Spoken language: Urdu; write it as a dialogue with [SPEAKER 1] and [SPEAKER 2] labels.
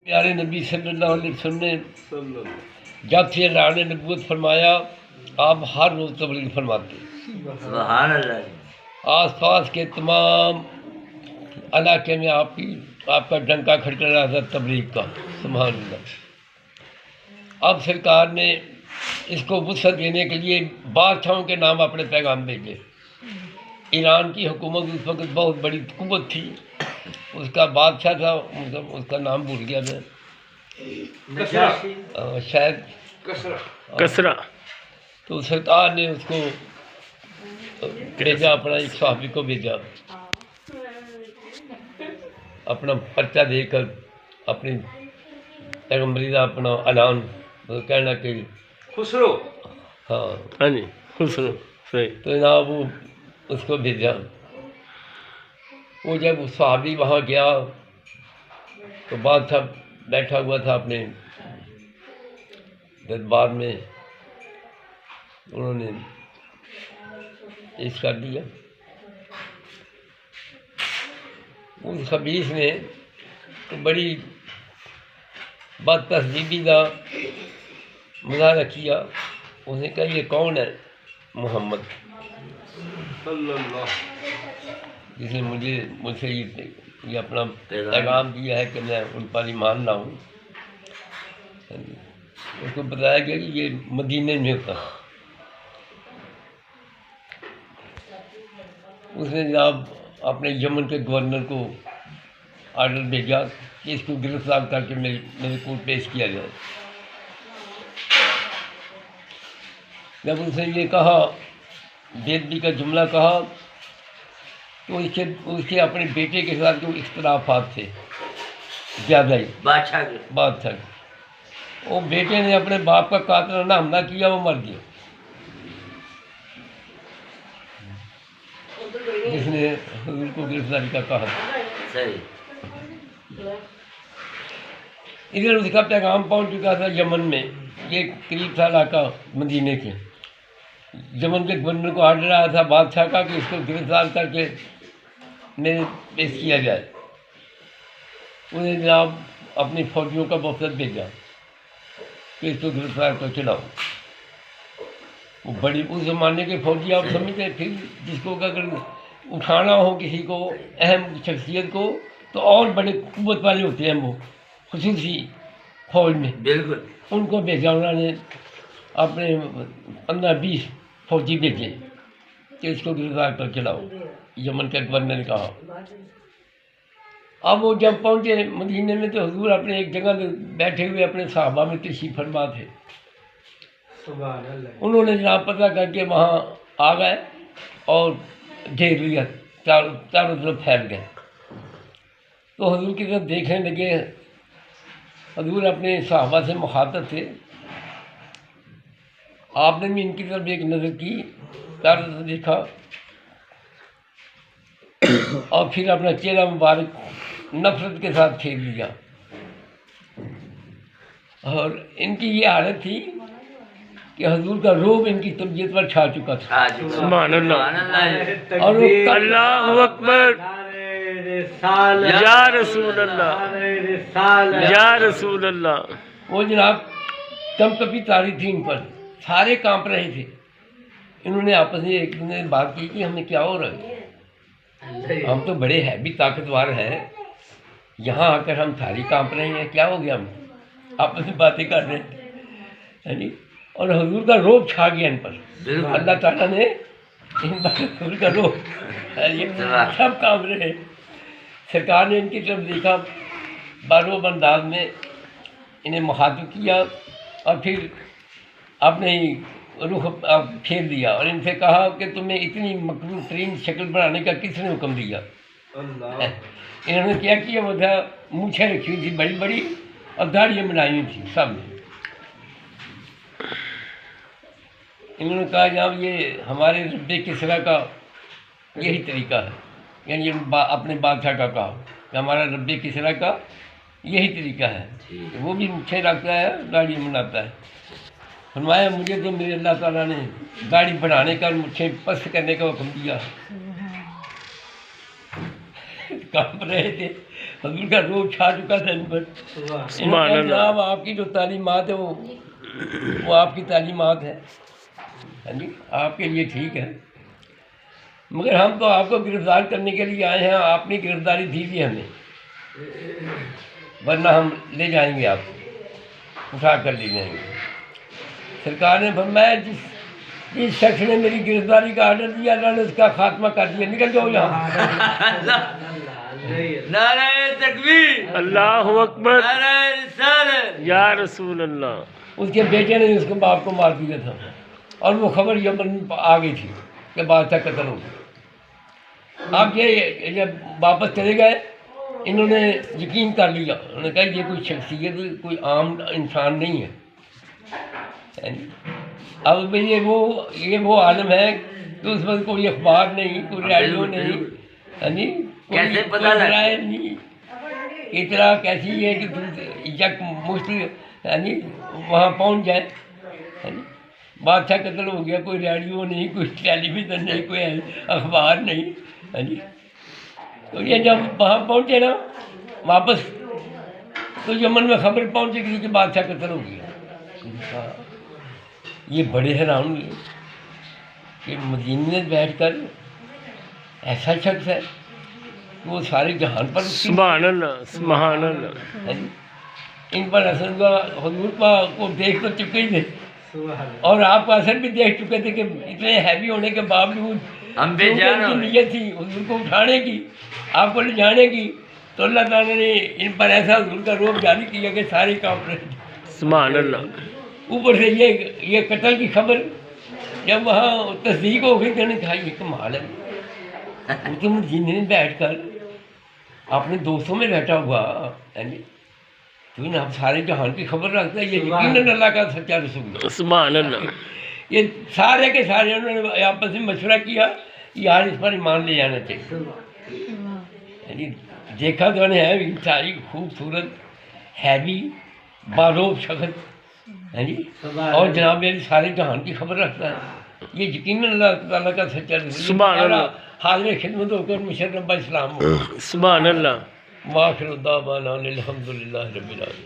[SPEAKER 1] پیارے نبی صلی اللہ علیہ وسلم نے جب سے اللہ نے نبوت فرمایا آپ ہر روز تبلیغ فرماتے،
[SPEAKER 2] سبحان اللہ۔
[SPEAKER 1] آس پاس کے تمام علاقے میں آپ کا ڈنکا کھڑکا رہا تھا تبلیغ کا، سبحان اللہ۔ اب سرکار نے اس کو وسعت دینے کے لیے بادشاہوں کے نام اپنے پیغام بھیجے۔ ایران کی حکومت اس وقت بہت بڑی قوت تھی، اس کا بادشاہ تھا، اس کا نام بھول گیا میں، شاید
[SPEAKER 3] کسرا۔
[SPEAKER 1] تو سرکار نے اس کو بھیجا، اپنا ایک صحابی کو بھیجا، اپنا پرچہ دے کر اپنی پیغمبری کا اپنا اعلان کہنا کہ
[SPEAKER 2] خسرو،
[SPEAKER 1] ہاں
[SPEAKER 3] جی خسرو، صحیح۔
[SPEAKER 1] تو جناب وہ اس کو بھیجا۔ وہ جب صحابی وہاں گیا تو بادشاہ بیٹھا ہوا تھا اپنے دربار میں، انہوں نے پیش کر دیا۔ اس خبیث نے تو بڑی بد تہذیبی کا مظاہرہ کیا، اس نے کہا یہ کون ہے؟ محمد، جس نے مجھ سے یہ اپنا پیغام دیا ہے کہ میں ان پر ایمان لاؤں۔ اس کو بتایا گیا کہ یہ مدینے میں ہوتا ہے۔ اس نے جناب اپنے یمن کے گورنر کو آرڈر بھیجا کہ اس کو گرفتار کر کے میرے کو پیش کیا جائے۔ جب اس نے یہ کہا، بے ادبی کا جملہ کہا، تو اس کے اپنے بیٹے کے ساتھ جو اختلافات تھے زیادہ ہی بادشاہ کے، وہ بیٹے نے اپنے باپ کا قاتلانہ حملہ کیا، وہ مر گیا، جس نے حضور کو گرفتاری کا کہا۔ ادھر اس کا پیغام پہنچ چکا تھا یمن میں، یہ قریب تھا علاقہ مدینے کے۔ یمن کے گورنر کو آرڈر آیا تھا بادشاہ کا کہ اس کو گرفتار کر کے میرے پیش کیا جائے۔ انہیں جناب اپنی فوجیوں کا وفد بھیجا کہ اس کو گرفتار کر کے لاؤ۔ وہ بڑی اس زمانے کے فوجی آپ سمجھتے، پھر جس کو اگر اٹھانا ہو کسی کو، اہم شخصیت کو، تو اور بڑے قوت والے ہوتے ہیں وہ خصوصی فوج میں،
[SPEAKER 2] بالکل۔
[SPEAKER 1] ان کو بھیجا انہوں نے، اپنے 15-20 فوجی بھیجے کہ اس کو گرفتار کر کے لاؤ، یمن کے گورنر نے کہا۔ اب وہ جب پہنچے مدینے میں تو حضور اپنے ایک جگہ پہ بیٹھے ہوئے اپنے صحابہ میں تشریف فرما تھے۔ انہوں نے جناب پتہ کر کے وہاں آ گئے اور گھیر لیا، چاروں طرف پھیل گئے۔ تو حضور کی طرف دیکھنے لگے، حضور اپنے صحابہ سے مخاطب تھے، آپ نے بھی ان کی طرف ایک نظر کی، چاروں طرف دیکھا، اور پھر اپنا چہرہ مبارک نفرت کے ساتھ پھیر لیا۔ اور ان کی یہ حالت تھی کہ حضور کا رعب ان کی طبیعت پر چھا چکا تھا۔
[SPEAKER 3] سبحان اللہ،
[SPEAKER 1] اور وہ
[SPEAKER 3] اللہ اکبر، یا رسول اللہ، یا رسول اللہ۔
[SPEAKER 1] وہ جناب کپی تاری تھی ان پر، سارے کانپ رہے تھے۔ انہوں نے آپس میں ایک دن بات کی کہ ہمیں کیا ہو رہا ہے، ہم تو بڑے بھی طاقتور ہیں، یہاں آ کر ہم ساری کانپ رہے ہیں، کیا ہو گیا؟ ہم آپس میں باتیں کر رہے ہیں، اور حضور کا رعب چھا گیا ان پر۔ اللہ تعالیٰ نے ان پر حضور کا رعب، سب کانپ رہے ہیں۔ سرکار نے ان کی طرف دیکھا، باروب انداز میں انہیں مخاطب کیا، اور پھر اپنے رخ پھیر دیا اور ان سے کہا کہ تمہیں اتنی مکروہ ترین شکل بنانے کا کس نے حکم دیا؟ انہوں نے کیا کیا؟ وہ تھا مونچھیں رکھی ہوئی تھی بڑی بڑی، اور داڑھیاں بنائی ہوئی تھی سب نے۔ انہوں نے کہا جناب یہ ہمارے رب کسریٰ کا یہی طریقہ ہے، یعنی اپنے بادشاہ کا کہا کہ ہمارا رب کسریٰ کا یہی طریقہ ہے، وہ بھی مونچھیں رکھتا ہے، داڑھی بناتا ہے۔ فرمایا مجھے تو میرے اللہ تعالیٰ نے داڑھی بڑھانے کا اور مونچھیں پست کرنے کا حکم دیا۔ کانپ رہے تھے، حضور کا روح چھا چکا تھا ان پر.
[SPEAKER 3] سبحان اللہ.
[SPEAKER 1] جناب آپ کی جو تعلیمات ہے وہ آپ کی تعلیمات ہے. ہاں جی آپ کے لیے ٹھیک ہے، مگر ہم تو آپ کو گرفتار کرنے کے لیے آئے ہیں. آپ نے گرفتاری دی بھی ہمیں، ورنہ ہم لے جائیں گے، آپ کو اٹھا کر لے جائیں گے. سرکار نے فرمایا جس شخص نے میری گرفتاری کا آرڈر دیا اللہ نے اس کا خاتمہ کر دیا. نکل جاؤ یہاں.
[SPEAKER 2] نعرہ تکبیر،
[SPEAKER 3] اللہ اکبر.
[SPEAKER 2] نعرہ رسالت.
[SPEAKER 3] یا رسول اللہ.
[SPEAKER 1] اس کے بیٹے نے اس کو باپ کو مار دیا تھا، اور وہ خبر یمن میں آ گئی تھی کہ بادشاہ قتل ہو گیا. اب یہ جب واپس چلے گئے انہوں نے یقین کر لیا، انہوں نے کہا یہ کوئی شخصیت کوئی عام انسان نہیں ہے. اب یہ وہ عالم ہے کہ اس وقت کوئی اخبار نہیں، کوئی ریڈیو نہیں،
[SPEAKER 2] کیسے پتہ لگا؟
[SPEAKER 1] رائے نہیں، اطلاع کیسی ہے کہ یک مشکل وہاں پہنچ جائے. بادشاہ قتل ہو گیا، کوئی ریڈیو نہیں، کوئی ٹیلی ویژن نہیں، کوئی اخبار نہیں. تو یہ جب وہاں پہنچے نا واپس تو یمن میں خبر پہنچے گی کہ بادشاہ قتل ہو گیا. یہ بڑے حیران ہوئے کہ مدینے میں بیٹھ کر ایسا شخص ہے وہ سارے جہان پر
[SPEAKER 3] سبحان اللہ. سبحان اللہ.
[SPEAKER 1] ان پر اثر ہوا. حضور کو دیکھ تو چکے ہی تھے اور آپ کا اثر بھی دیکھ چکے تھے کہ اتنے ہیوی ہونے کے باوجود
[SPEAKER 2] ہم بے جان ہو گئے.
[SPEAKER 1] نیت تھی حضور کو اٹھانے کی، آپ کو لے جانے کی، تو اللہ تعالیٰ نے ان پر ایسا حضور کا روب جاری کیا کہ سارے کام رہے.
[SPEAKER 3] سبحان اللہ.
[SPEAKER 1] اوپر سے یہ قتل کی خبر جب وہاں تصدیق ہو گئی تو نے کہا یہ کمال ہے. وہ تو مدینے میں بیٹھ کر اپنے دوستوں میں بیٹھا ہوا تو آپ سارے جہان کی خبر رکھتا ہے. یہ یقیناً اللہ کا سچا رسول ہے.
[SPEAKER 3] سبحان اللہ.
[SPEAKER 1] یہ سارے کے سارے انہوں نے آپس میں مشورہ کیا یار اس پر ایمان لے جانا چاہیے. دیکھا تو نے ہے انتہائی خوبصورت ہیوی باروب شخص اور جناب میری سارے جہان کی خبر رکھتا ہے. یہ یقیناً اللہ تعالیٰ کا سچا رسول.
[SPEAKER 3] سبحان اللہ.
[SPEAKER 1] حاضر خدمت ہو کر مشرف اسلام ہو.
[SPEAKER 3] سبحان اللہ.
[SPEAKER 1] واخر دعوانا الحمد للہ رب العالمین.